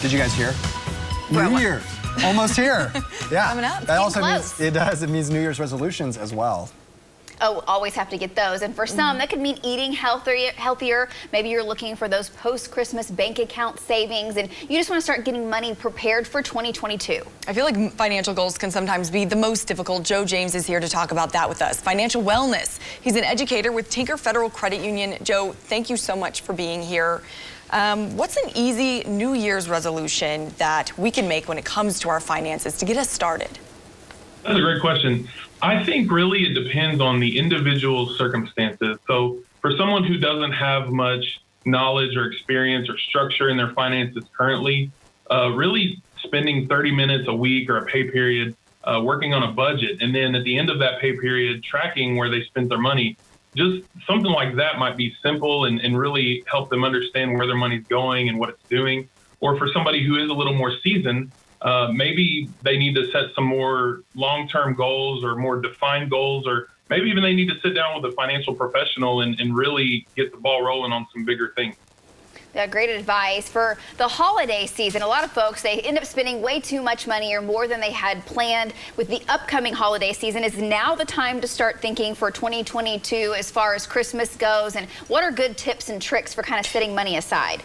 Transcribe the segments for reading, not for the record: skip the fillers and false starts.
Did you guys hear? Well, New Year's, almost here. Yeah. Coming up. That also Close. means, it means New Year's resolutions as well. Oh, always have to get those. And for some, that could mean eating healthier. Maybe you're looking for those post-Christmas bank account savings, and you just want to start getting money prepared for 2022. I feel like financial goals can sometimes be the most difficult. Joe James is here to talk about that with us. Financial wellness. He's an educator with Tinker Federal Credit Union. Joe, thank you so much for being here. What's an easy New Year's resolution that we can make when it comes to our finances to get us started? That's a great question. I think really it depends on the individual circumstances. So for someone who doesn't have much knowledge or experience or structure in their finances currently, really spending 30 minutes a week or a pay period working on a budget, and then at the end of that pay period tracking where they spent their money, just something like that might be simple and really help them understand where their money's going and what it's doing. Or for somebody who is a little more seasoned, maybe they need to set some more long-term goals or more defined goals, or maybe even they need to sit down with a financial professional and really get the ball rolling on some bigger things. Great advice. For the holiday season, a lot of folks, they end up spending way too much money or more than they had planned. With the upcoming holiday season, is now the time to start thinking for 2022 as far as Christmas goes? And what are good tips and tricks for kind of setting money aside?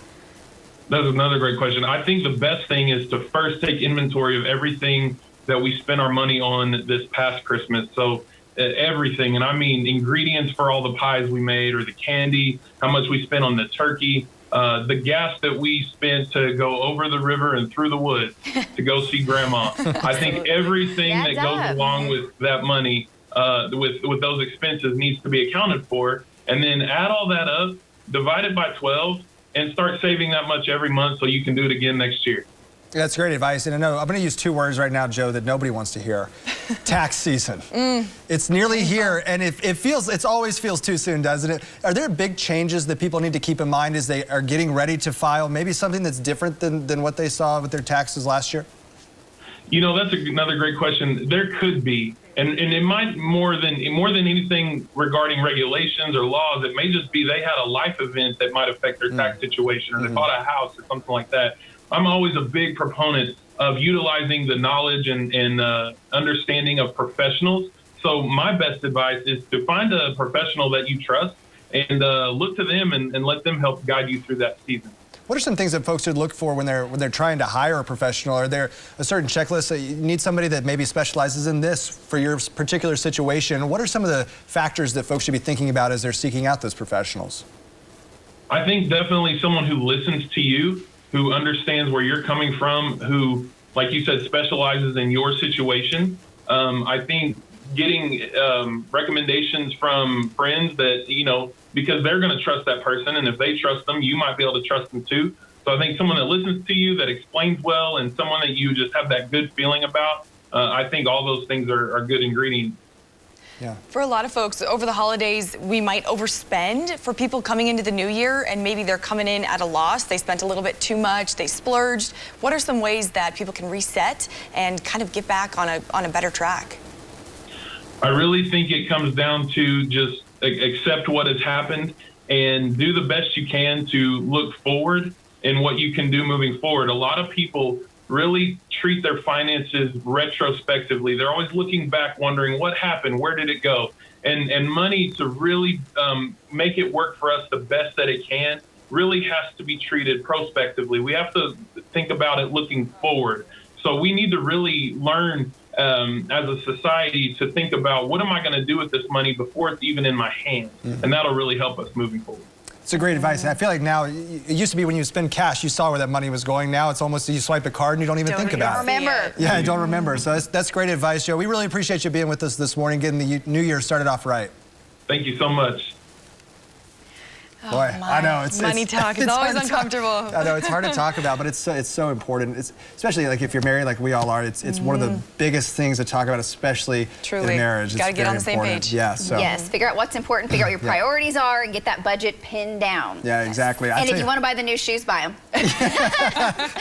That's another great question. I think the best thing is to first take inventory of everything that we spent our money on this past Christmas. So everything, and I mean ingredients for all the pies we made, or the candy, how much we spent on the turkey, the gas that we spent to go over the river and through the woods to go see grandma. I think everything that goes along with that money, with those expenses, needs to be accounted for, and then add all that up, divide it by 12, and start saving that much every month so you can do it again next year. That's great advice. And I know I'm going to use two words right now, Joe, that nobody wants to hear. Tax season. It's nearly here, and it always feels too soon, doesn't it? Are there big changes that people need to keep in mind as they are getting ready to file? Maybe something that's different than what they saw with their taxes last year? You know, that's another great question. There could be, and it might more than anything regarding regulations or laws. It may just be they had a life event that might affect their tax situation, or they bought a house or something like that. I'm always a big proponent of utilizing the knowledge and understanding of professionals. So my best advice is to find a professional that you trust and look to them and let them help guide you through that season. What are some things that folks should look for when they're trying to hire a professional? Are there a certain checklist that you need somebody that maybe specializes in this for your particular situation? What are some of the factors that folks should be thinking about as they're seeking out those professionals? I think definitely someone who listens to you, who understands where you're coming from, who, like you said, specializes in your situation. I think getting recommendations from friends that, because they're going to trust that person, and if they trust them, you might be able to trust them too. So I think someone that listens to you, that explains well, and someone that you just have that good feeling about, I think all those things are good ingredients. Yeah. For a lot of folks, over the holidays, we might overspend. For people coming into the new year and maybe they're coming in at a loss, they spent a little bit too much, they splurged. What are some ways that people can reset and kind of get back on a better track? I really think it comes down to just accept what has happened and do the best you can to look forward and what you can do moving forward. A lot of people really treat their finances retrospectively. They're always looking back, wondering what happened, where did it go? And money, to really make it work for us the best that it can, really has to be treated prospectively. We have to think about it looking forward. So we need to really learn as a society to think about, what am I going to do with this money before it's even in my hands? And that'll really help us moving forward. It's a great advice. And I feel like now, it used to be when you spend cash, you saw where that money was going. Now it's almost you swipe a card and you don't even think about it. Remember. Yeah, I don't remember. So that's great advice, Joe. We really appreciate you being with us this morning, getting the new year started off right. Thank you so much. Boy, I know it's money talk is always uncomfortable. I know it's hard to talk about, but it's so important. It's especially like if you're married, like we all are. It's one of the biggest things to talk about, especially in marriage. Got to get on the same page. Yeah. So. Yes. Figure out what's important. Figure out what your priorities are, and get that budget pinned down. Yeah, exactly. And if you want to buy the new shoes, buy them.